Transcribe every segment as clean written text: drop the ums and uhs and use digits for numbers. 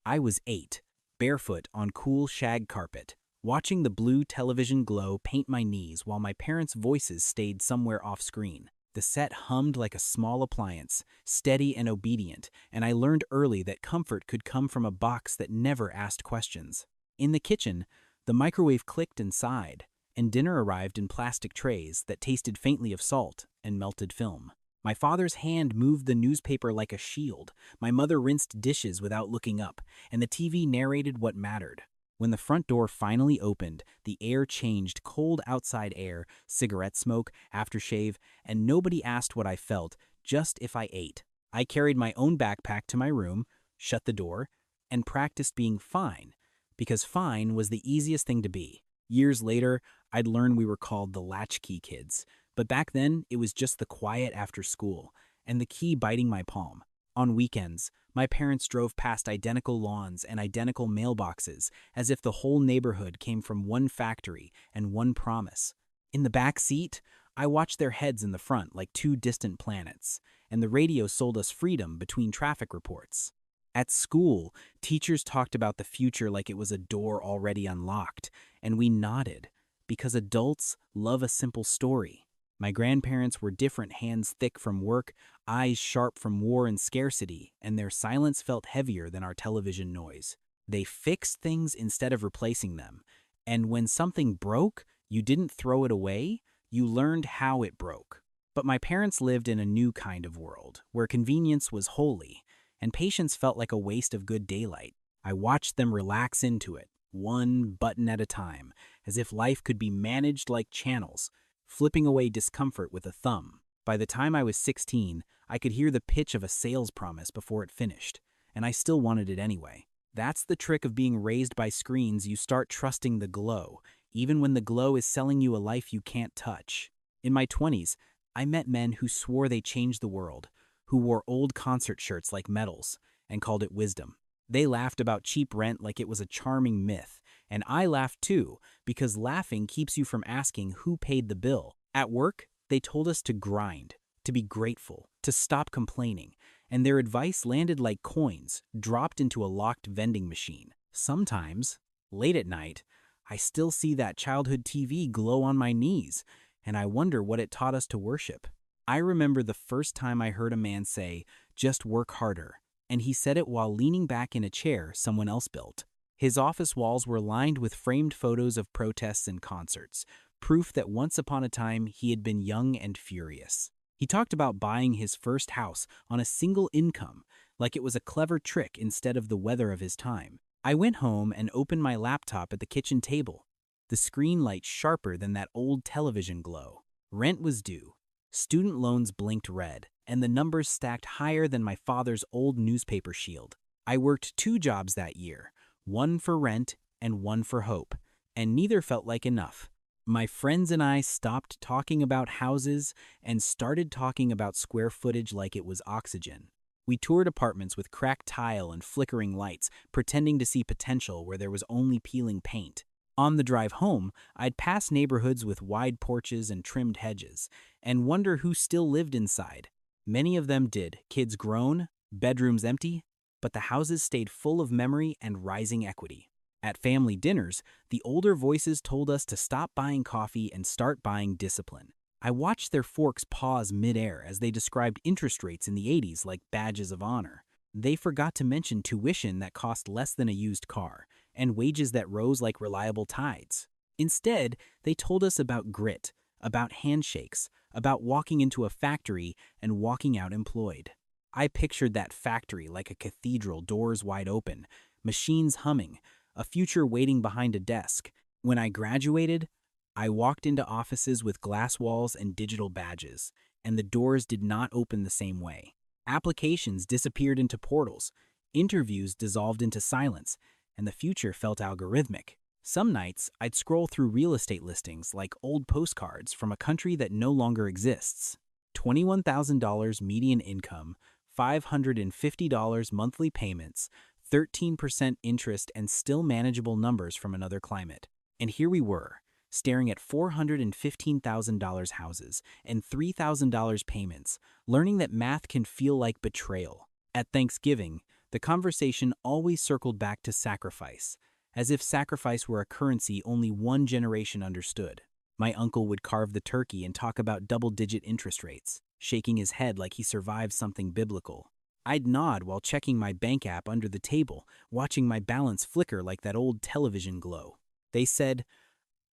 I was 8, barefoot on cool shag carpet, watching the blue television glow paint my knees while my parents' voices stayed somewhere off-screen. The set hummed like a small appliance, steady and obedient, and I learned early that comfort could come from a box that never asked questions. In the kitchen, the microwave clicked and sighed, and dinner arrived in plastic trays that tasted faintly of salt and melted film. My father's hand moved the newspaper like a shield, my mother rinsed dishes without looking up, and the TV narrated what mattered. When the front door finally opened, the air changed, cold outside air, cigarette smoke, aftershave, and nobody asked what I felt, just if I ate. I carried my own backpack to my room, shut the door, and practiced being fine, because fine was the easiest thing to be. Years later, I'd learned we were called the latchkey kids, but back then it was just the quiet after school, and the key biting my palm. On weekends, my parents drove past identical lawns and identical mailboxes, as if the whole neighborhood came from one factory and one promise. In the back seat, I watched their heads in the front like two distant planets, and the radio sold us freedom between traffic reports. At school, teachers talked about the future like it was a door already unlocked, and we nodded, because adults love a simple story. My grandparents were different, hands thick from work, eyes sharp from war and scarcity, and their silence felt heavier than our television noise. They fixed things instead of replacing them, and when something broke, you didn't throw it away, you learned how it broke. But my parents lived in a new kind of world, where convenience was holy, and patience felt like a waste of good daylight. I watched them relax into it, one button at a time, as if life could be managed like channels, flipping away discomfort with a thumb. By the time I was 16, I could hear the pitch of a sales promise before it finished, and I still wanted it anyway. That's the trick of being raised by screens. You start trusting the glow, even when the glow is selling you a life you can't touch. In my 20s, I met men who swore they changed the world, who wore old concert shirts like medals and called it wisdom. They laughed about cheap rent like it was a charming myth, and I laughed too, because laughing keeps you from asking who paid the bill. At work, they told us to grind, to be grateful, to stop complaining, and their advice landed like coins dropped into a locked vending machine. Sometimes, late at night, I still see that childhood TV glow on my knees, and I wonder what it taught us to worship. I remember the first time I heard a man say, "Just work harder," and he said it while leaning back in a chair someone else built. His office walls were lined with framed photos of protests and concerts, proof that once upon a time he had been young and furious. He talked about buying his first house on a single income, like it was a clever trick instead of the weather of his time. I went home and opened my laptop at the kitchen table, the screen light sharper than that old television glow. Rent was due. Student loans blinked red, and the numbers stacked higher than my father's old newspaper shield. I worked 2 jobs that year, one for rent and one for hope, and neither felt like enough. My friends and I stopped talking about houses and started talking about square footage like it was oxygen. We toured apartments with cracked tile and flickering lights, pretending to see potential where there was only peeling paint. On the drive home, I'd pass neighborhoods with wide porches and trimmed hedges, and wonder who still lived inside. Many of them did, kids grown, bedrooms empty, but the houses stayed full of memory and rising equity. At family dinners, the older voices told us to stop buying coffee and start buying discipline. I watched their forks pause midair as they described interest rates in the 80s like badges of honor. They forgot to mention tuition that cost less than a used car, and wages that rose like reliable tides. Instead, they told us about grit, about handshakes, about walking into a factory and walking out employed. I pictured that factory like a cathedral, doors wide open, machines humming, a future waiting behind a desk. When I graduated, I walked into offices with glass walls and digital badges, and the doors did not open the same way. Applications disappeared into portals, interviews dissolved into silence, and the future felt algorithmic. Some nights, I'd scroll through real estate listings like old postcards from a country that no longer exists. $21,000 median income, $550 monthly payments, 13% interest, and still manageable numbers from another climate. And here we were, staring at $415,000 houses and $3,000 payments, learning that math can feel like betrayal. At Thanksgiving, The conversation always circled back to sacrifice, as if sacrifice were a currency only one generation understood. My uncle would carve the turkey and talk about double-digit interest rates, shaking his head like he survived something biblical. I'd nod while checking my bank app under the table, watching my balance flicker like that old television glow. They said,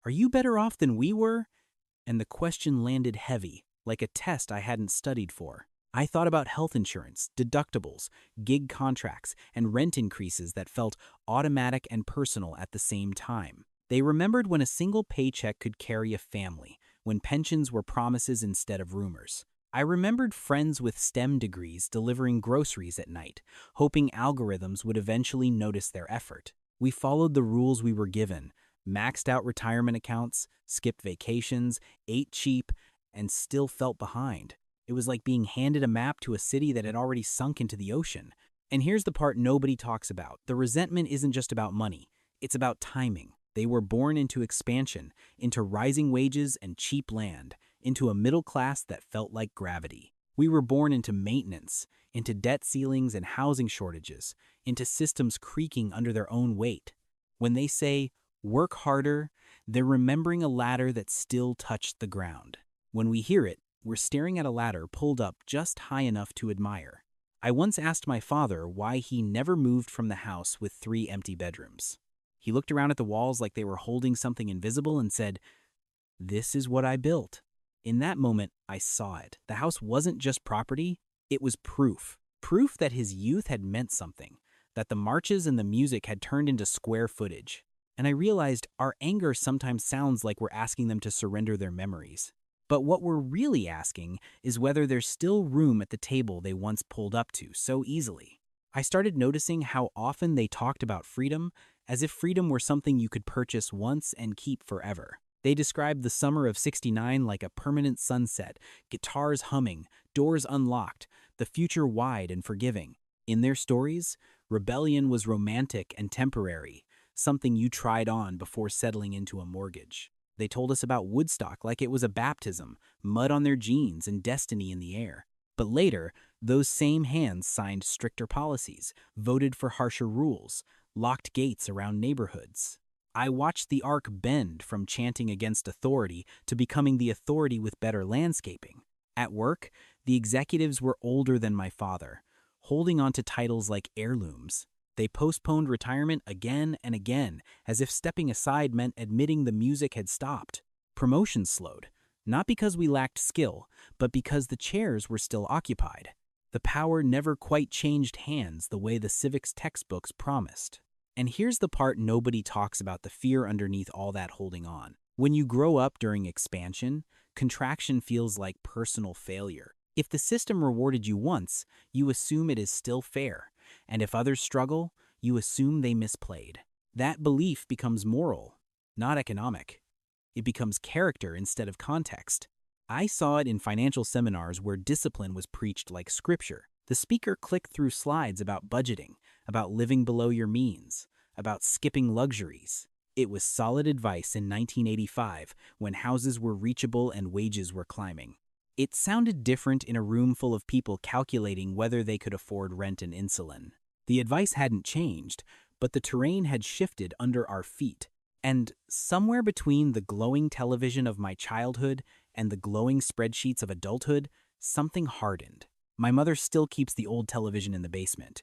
"Are you better off than we were?" And the question landed heavy, like a test I hadn't studied for. I thought about health insurance, deductibles, gig contracts, and rent increases that felt automatic and personal at the same time. They remembered when a single paycheck could carry a family, when pensions were promises instead of rumors. I remembered friends with STEM degrees delivering groceries at night, hoping algorithms would eventually notice their effort. We followed the rules we were given, maxed out retirement accounts, skipped vacations, ate cheap, and still felt behind. It was like being handed a map to a city that had already sunk into the ocean. And here's the part nobody talks about. The resentment isn't just about money. It's about timing. They were born into expansion, into rising wages and cheap land, into a middle class that felt like gravity. We were born into maintenance, into debt ceilings and housing shortages, into systems creaking under their own weight. When they say, "work harder," they're remembering a ladder that still touched the ground. When we hear it, we're staring at a ladder pulled up just high enough to admire. I once asked my father why he never moved from the house with 3 empty bedrooms. He looked around at the walls like they were holding something invisible and said, "This is what I built." In that moment, I saw it. The house wasn't just property, it was proof. Proof that his youth had meant something, that the marches and the music had turned into square footage. And I realized our anger sometimes sounds like we're asking them to surrender their memories. But what we're really asking is whether there's still room at the table they once pulled up to so easily. I started noticing how often they talked about freedom as if freedom were something you could purchase once and keep forever. They described the summer of '69 like a permanent sunset, guitars humming, doors unlocked, the future wide and forgiving. In their stories, rebellion was romantic and temporary, something you tried on before settling into a mortgage. They told us about Woodstock like it was a baptism, mud on their jeans and destiny in the air. But later, those same hands signed stricter policies, voted for harsher rules, locked gates around neighborhoods. I watched the arc bend from chanting against authority to becoming the authority with better landscaping. At work, the executives were older than my father, holding on to titles like heirlooms. They postponed retirement again and again, as if stepping aside meant admitting the music had stopped. Promotions slowed, not because we lacked skill, but because the chairs were still occupied. The power never quite changed hands the way the civics textbooks promised. And here's the part nobody talks about: the fear underneath all that holding on. When you grow up during expansion, contraction feels like personal failure. If the system rewarded you once, you assume it is still fair. And if others struggle, you assume they misplayed. That belief becomes moral, not economic. It becomes character instead of context. I saw it in financial seminars where discipline was preached like scripture. The speaker clicked through slides about budgeting, about living below your means, about skipping luxuries. It was solid advice in 1985 when houses were reachable and wages were climbing. It sounded different in a room full of people calculating whether they could afford rent and insulin. The advice hadn't changed, but the terrain had shifted under our feet. And somewhere between the glowing television of my childhood and the glowing spreadsheets of adulthood, something hardened. My mother still keeps the old television in the basement,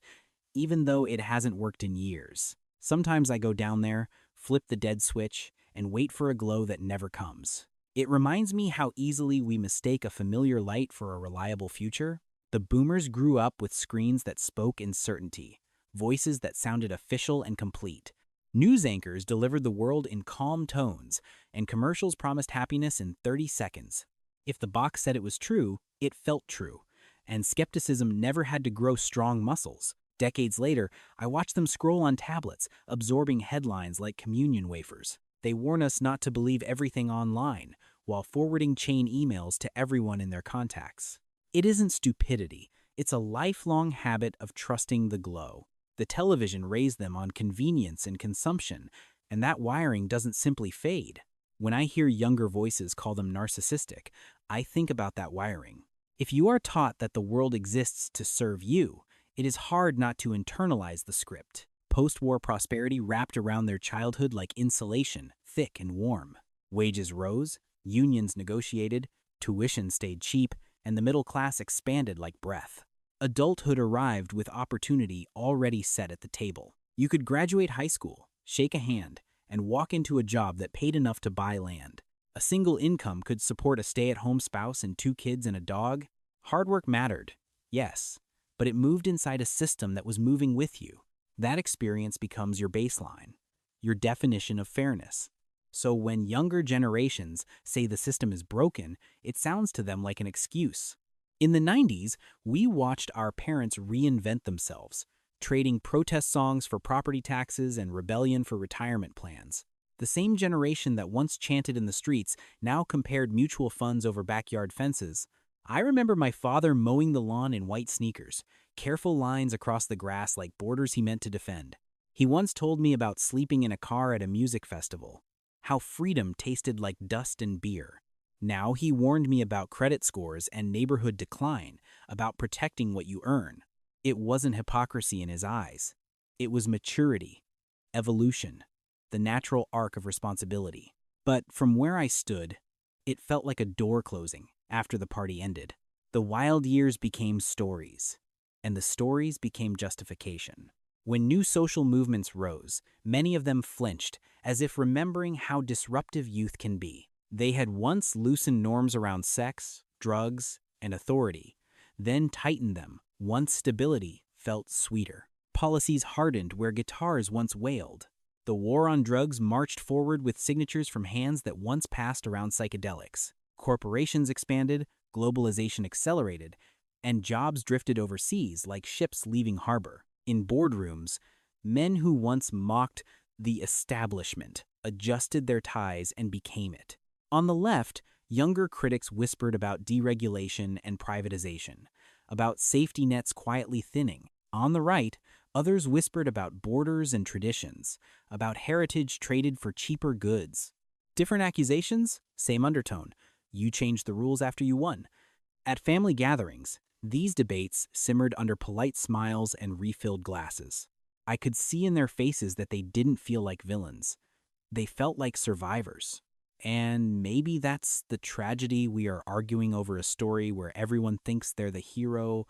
even though it hasn't worked in years. Sometimes I go down there, flip the dead switch, and wait for a glow that never comes. It reminds me how easily we mistake a familiar light for a reliable future. The boomers grew up with screens that spoke in certainty, voices that sounded official and complete. News anchors delivered the world in calm tones, and commercials promised happiness in 30 seconds. If the box said it was true, it felt true, and skepticism never had to grow strong muscles. Decades later, I watched them scroll on tablets, absorbing headlines like communion wafers. They warn us not to believe everything online, while forwarding chain emails to everyone in their contacts. It isn't stupidity, it's a lifelong habit of trusting the glow. The television raised them on convenience and consumption, and that wiring doesn't simply fade. When I hear younger voices call them narcissistic, I think about that wiring. If you are taught that the world exists to serve you, It is hard not to internalize the script. Post-war prosperity wrapped around their childhood like insulation, thick and warm. Wages rose, unions negotiated, tuition stayed cheap, and the middle class expanded like breath. Adulthood arrived with opportunity already set at the table. You could graduate high school, shake a hand, and walk into a job that paid enough to buy land. A single income could support a stay-at-home spouse and 2 kids and a dog. Hard work mattered, yes, but it moved inside a system that was moving with you. That experience becomes your baseline, your definition of fairness. So when younger generations say the system is broken, it sounds to them like an excuse. In the 90s, we watched our parents reinvent themselves, trading protest songs for property taxes and rebellion for retirement plans. The same generation that once chanted in the streets now compared mutual funds over backyard fences. I remember my father mowing the lawn in white sneakers, careful lines across the grass like borders he meant to defend. He once told me about sleeping in a car at a music festival, how freedom tasted like dust and beer. Now he warned me about credit scores and neighborhood decline, about protecting what you earn. It wasn't hypocrisy in his eyes. It was maturity, evolution, the natural arc of responsibility. But from where I stood, it felt like a door closing after the party ended. The wild years became stories, and the stories became justification. When new social movements rose, many of them flinched, as if remembering how disruptive youth can be. They had once loosened norms around sex, drugs, and authority, then tightened them once stability felt sweeter. Policies hardened where guitars once wailed. The war on drugs marched forward with signatures from hands that once passed around psychedelics. Corporations expanded, globalization accelerated, and jobs drifted overseas like ships leaving harbor. In boardrooms, men who once mocked the establishment adjusted their ties and became it. On the left, younger critics whispered about deregulation and privatization, about safety nets quietly thinning. On the right, others whispered about borders and traditions, about heritage traded for cheaper goods. Different accusations, same undertone. You changed the rules after you won. At family gatherings, these debates simmered under polite smiles and refilled glasses. I could see in their faces that they didn't feel like villains. They felt like survivors. And maybe that's the tragedy. We are arguing over a story where everyone thinks they're the hero.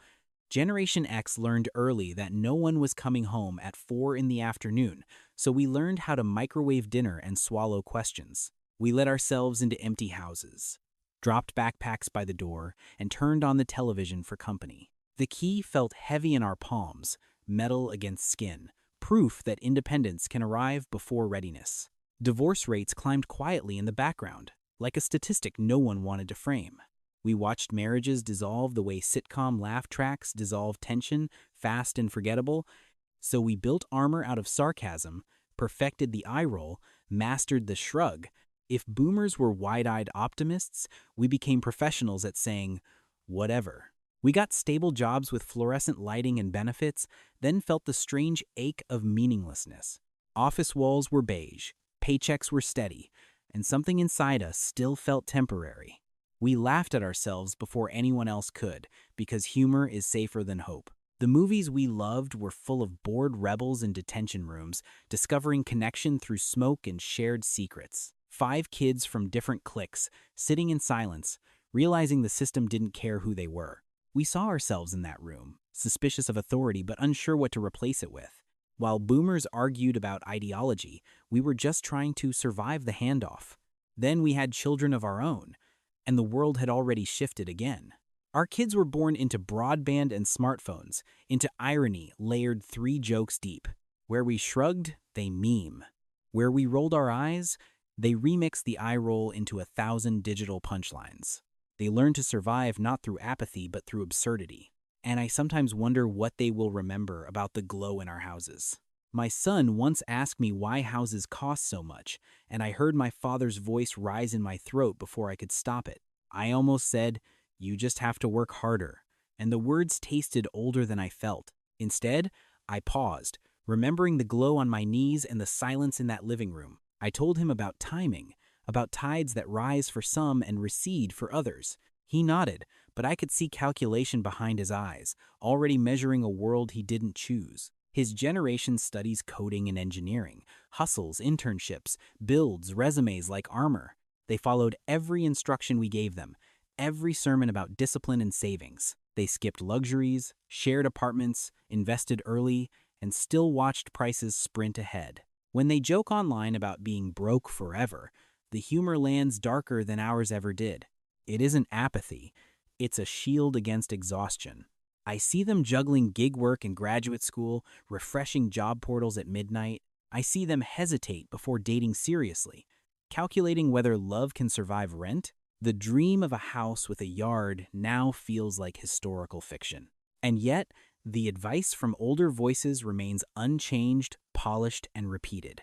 Generation X learned early that no one was coming home at 4 in the afternoon, so we learned how to microwave dinner and swallow questions. We let ourselves into empty houses, dropped backpacks by the door, and turned on the television for company. The key felt heavy in our palms, metal against skin, proof that independence can arrive before readiness. Divorce rates climbed quietly in the background, like a statistic no one wanted to frame. We watched marriages dissolve the way sitcom laugh tracks dissolve tension, fast and forgettable. So we built armor out of sarcasm, perfected the eye roll, mastered the shrug. If boomers were wide-eyed optimists, we became professionals at saying, whatever. We got stable jobs with fluorescent lighting and benefits, then felt the strange ache of meaninglessness. Office walls were beige, paychecks were steady, and something inside us still felt temporary. We laughed at ourselves before anyone else could, because humor is safer than hope. The movies we loved were full of bored rebels in detention rooms, discovering connection through smoke and shared secrets. 5 kids from different cliques, sitting in silence, realizing the system didn't care who they were. We saw ourselves in that room, suspicious of authority but unsure what to replace it with. While boomers argued about ideology, we were just trying to survive the handoff. Then we had children of our own, and the world had already shifted again. Our kids were born into broadband and smartphones, into irony layered 3 jokes deep. Where we shrugged, they meme. Where we rolled our eyes, they remix the eye roll into 1,000 digital punchlines. They learn to survive not through apathy but through absurdity. And I sometimes wonder what they will remember about the glow in our houses. My son once asked me why houses cost so much, and I heard my father's voice rise in my throat before I could stop it. I almost said, "You just have to work harder," and the words tasted older than I felt. Instead, I paused, remembering the glow on my knees and the silence in that living room. I told him about timing, about tides that rise for some and recede for others. He nodded, but I could see calculation behind his eyes, already measuring a world he didn't choose. His generation studies coding and engineering, hustles, internships, builds, resumes like armor. They followed every instruction we gave them, every sermon about discipline and savings. They skipped luxuries, shared apartments, invested early, and still watched prices sprint ahead. When they joke online about being broke forever, the humor lands darker than ours ever did. It isn't apathy, it's a shield against exhaustion. I see them juggling gig work in graduate school, refreshing job portals at midnight. I see them hesitate before dating seriously, calculating whether love can survive rent. The dream of a house with a yard now feels like historical fiction. And yet, the advice from older voices remains unchanged, polished, and repeated.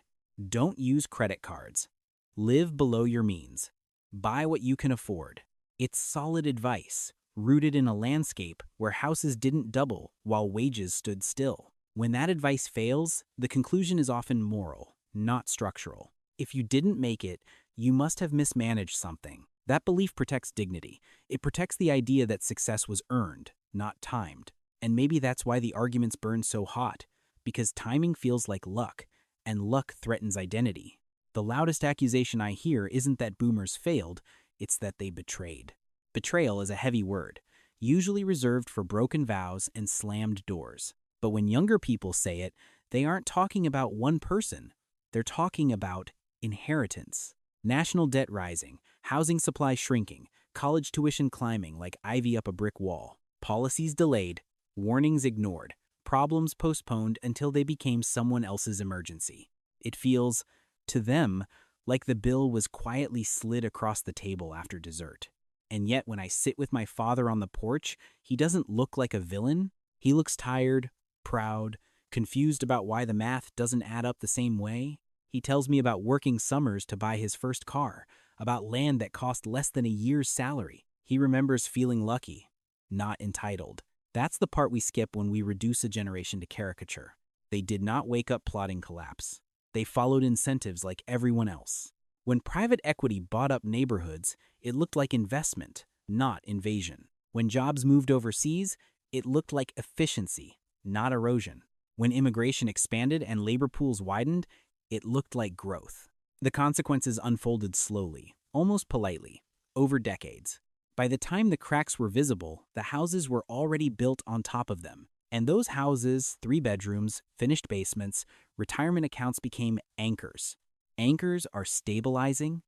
Don't use credit cards. Live below your means. Buy what you can afford. It's solid advice, rooted in a landscape where houses didn't double while wages stood still. When that advice fails, the conclusion is often moral, not structural. If you didn't make it, you must have mismanaged something. That belief protects dignity. It protects the idea that success was earned, not timed. And maybe that's why the arguments burn so hot, because timing feels like luck, and luck threatens identity. The loudest accusation I hear isn't that boomers failed, it's that they betrayed. Betrayal is a heavy word, usually reserved for broken vows and slammed doors. But when younger people say it, they aren't talking about one person. They're talking about inheritance. National debt rising, housing supply shrinking, college tuition climbing like ivy up a brick wall, policies delayed, warnings ignored, problems postponed until they became someone else's emergency. It feels, to them, like the bill was quietly slid across the table after dessert. And yet when I sit with my father on the porch, he doesn't look like a villain. He looks tired, proud, confused about why the math doesn't add up the same way. He tells me about working summers to buy his first car, about land that cost less than a year's salary. He remembers feeling lucky, not entitled. That's the part we skip when we reduce a generation to caricature. They did not wake up plotting collapse. They followed incentives like everyone else. When private equity bought up neighborhoods, it looked like investment, not invasion. When jobs moved overseas, it looked like efficiency, not erosion. When immigration expanded and labor pools widened, it looked like growth. The consequences unfolded slowly, almost politely, over decades. By the time the cracks were visible, the houses were already built on top of them. And those houses, 3 bedrooms, finished basements, retirement accounts became anchors. Anchors are stabilizing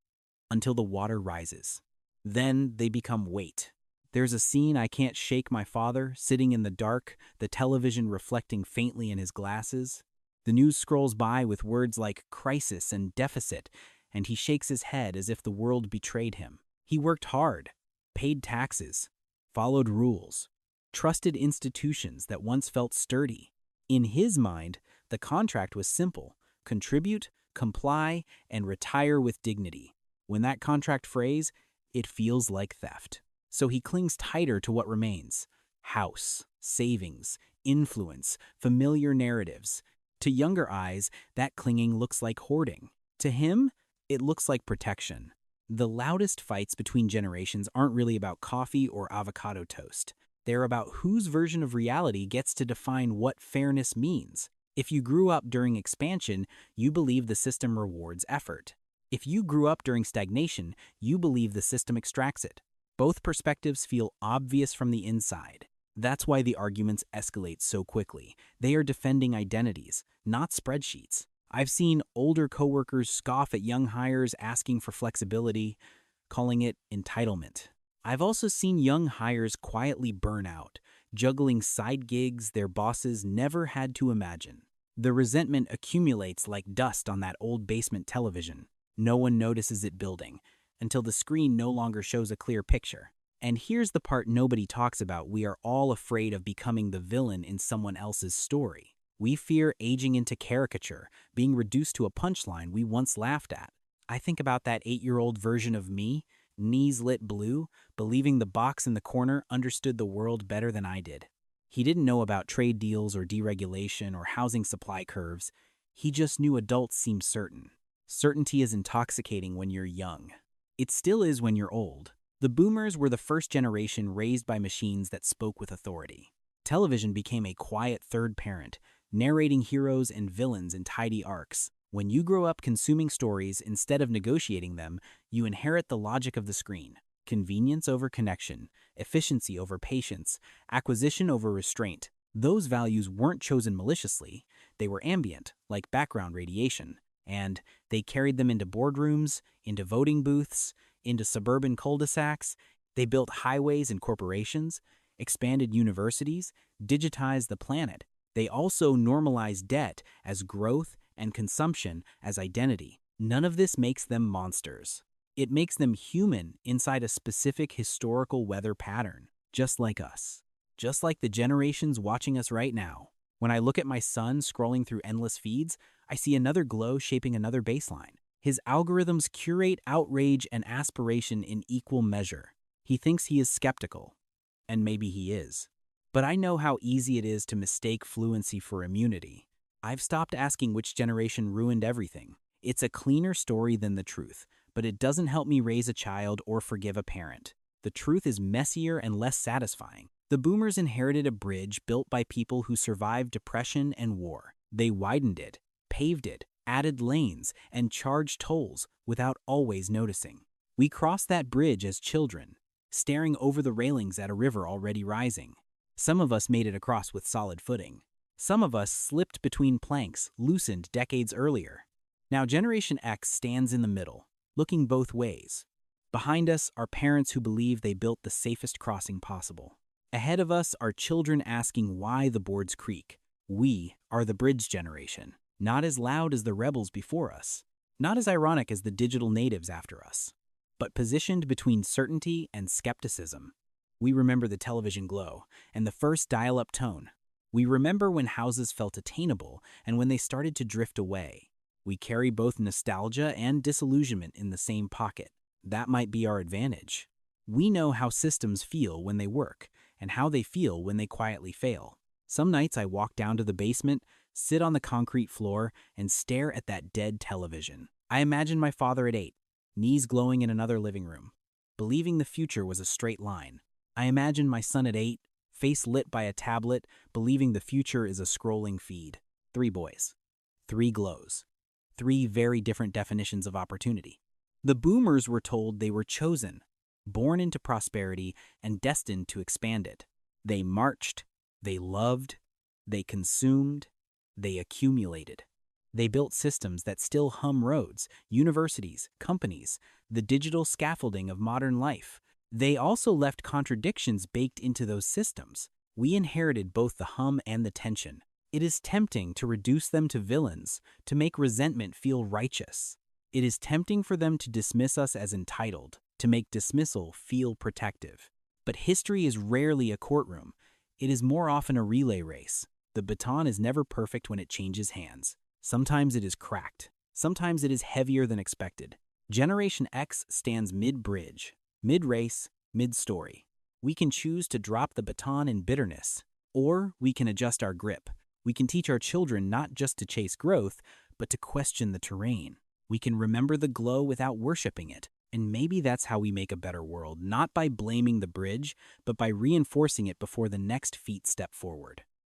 until the water rises. Then they become weight. There's a scene I can't shake my father, sitting in the dark, the television reflecting faintly in his glasses. The news scrolls by with words like crisis and deficit, and he shakes his head as if the world betrayed him. He worked hard, paid taxes, followed rules, trusted institutions that once felt sturdy. In his mind, the contract was simple: contribute, comply, and retire with dignity. When that contract frays, it feels like theft. So he clings tighter to what remains: house, savings, influence, familiar narratives. To younger eyes, that clinging looks like hoarding. To him, it looks like protection. The loudest fights between generations aren't really about coffee or avocado toast. They're about whose version of reality gets to define what fairness means. If you grew up during expansion, you believe the system rewards effort. If you grew up during stagnation, you believe the system extracts it. Both perspectives feel obvious from the inside. That's why the arguments escalate so quickly. They are defending identities, not spreadsheets. I've seen older coworkers scoff at young hires asking for flexibility, calling it entitlement. I've also seen young hires quietly burn out, juggling side gigs their bosses never had to imagine. The resentment accumulates like dust on that old basement television. No one notices it building, until the screen no longer shows a clear picture. And here's the part nobody talks about: we are all afraid of becoming the villain in someone else's story. We fear aging into caricature, being reduced to a punchline we once laughed at. I think about that 8-year-old version of me, knees lit blue, believing the box in the corner understood the world better than I did. He didn't know about trade deals or deregulation or housing supply curves. He just knew adults seemed certain. Certainty is intoxicating when you're young. It still is when you're old. The boomers were the first generation raised by machines that spoke with authority. Television became a quiet third parent, narrating heroes and villains in tidy arcs. When you grow up consuming stories instead of negotiating them, you inherit the logic of the screen. Convenience over connection, efficiency over patience, acquisition over restraint. Those values weren't chosen maliciously. They were ambient, like background radiation, and they carried them into boardrooms, into voting booths, into suburban cul-de-sacs. They built highways and corporations, expanded universities, digitized the planet. They also normalized debt as growth and consumption as identity. None of this makes them monsters. It makes them human inside a specific historical weather pattern, just like us. Just like the generations watching us right now. When I look at my son scrolling through endless feeds, I see another glow shaping another baseline. His algorithms curate outrage and aspiration in equal measure. He thinks he is skeptical, and maybe he is. But I know how easy it is to mistake fluency for immunity. I've stopped asking which generation ruined everything. It's a cleaner story than the truth, but it doesn't help me raise a child or forgive a parent. The truth is messier and less satisfying. The boomers inherited a bridge built by people who survived depression and war. They widened it, paved it, added lanes, and charged tolls without always noticing. We crossed that bridge as children, staring over the railings at a river already rising. Some of us made it across with solid footing. Some of us slipped between planks, loosened decades earlier. Now Generation X stands in the middle, looking both ways. Behind us are parents who believe they built the safest crossing possible. Ahead of us are children asking why the boards creak. We are the bridge generation, not as loud as the rebels before us, not as ironic as the digital natives after us, but positioned between certainty and skepticism. We remember the television glow and the first dial-up tone. We remember when houses felt attainable and when they started to drift away. We carry both nostalgia and disillusionment in the same pocket. That might be our advantage. We know how systems feel when they work, and how they feel when they quietly fail. Some nights I walk down to the basement, sit on the concrete floor, and stare at that dead television. I imagine my father at 8, knees glowing in another living room, believing the future was a straight line. I imagine my son at 8, face lit by a tablet, believing the future is a scrolling feed. 3 boys. 3 glows. 3 very different definitions of opportunity. The boomers were told they were chosen, born into prosperity and destined to expand it. They marched, they loved, they consumed, they accumulated. They built systems that still hum roads, universities, companies, the digital scaffolding of modern life. They also left contradictions baked into those systems. We inherited both the hum and the tension. It is tempting to reduce them to villains, to make resentment feel righteous. It is tempting for them to dismiss us as entitled, to make dismissal feel protective. But history is rarely a courtroom. It is more often a relay race. The baton is never perfect when it changes hands. Sometimes it is cracked. Sometimes it is heavier than expected. Generation X stands mid-bridge, mid-race, mid-story. We can choose to drop the baton in bitterness, or we can adjust our grip. We can teach our children not just to chase growth, but to question the terrain. We can remember the glow without worshiping it. And maybe that's how we make a better world, not by blaming the bridge, but by reinforcing it before the next feet step forward.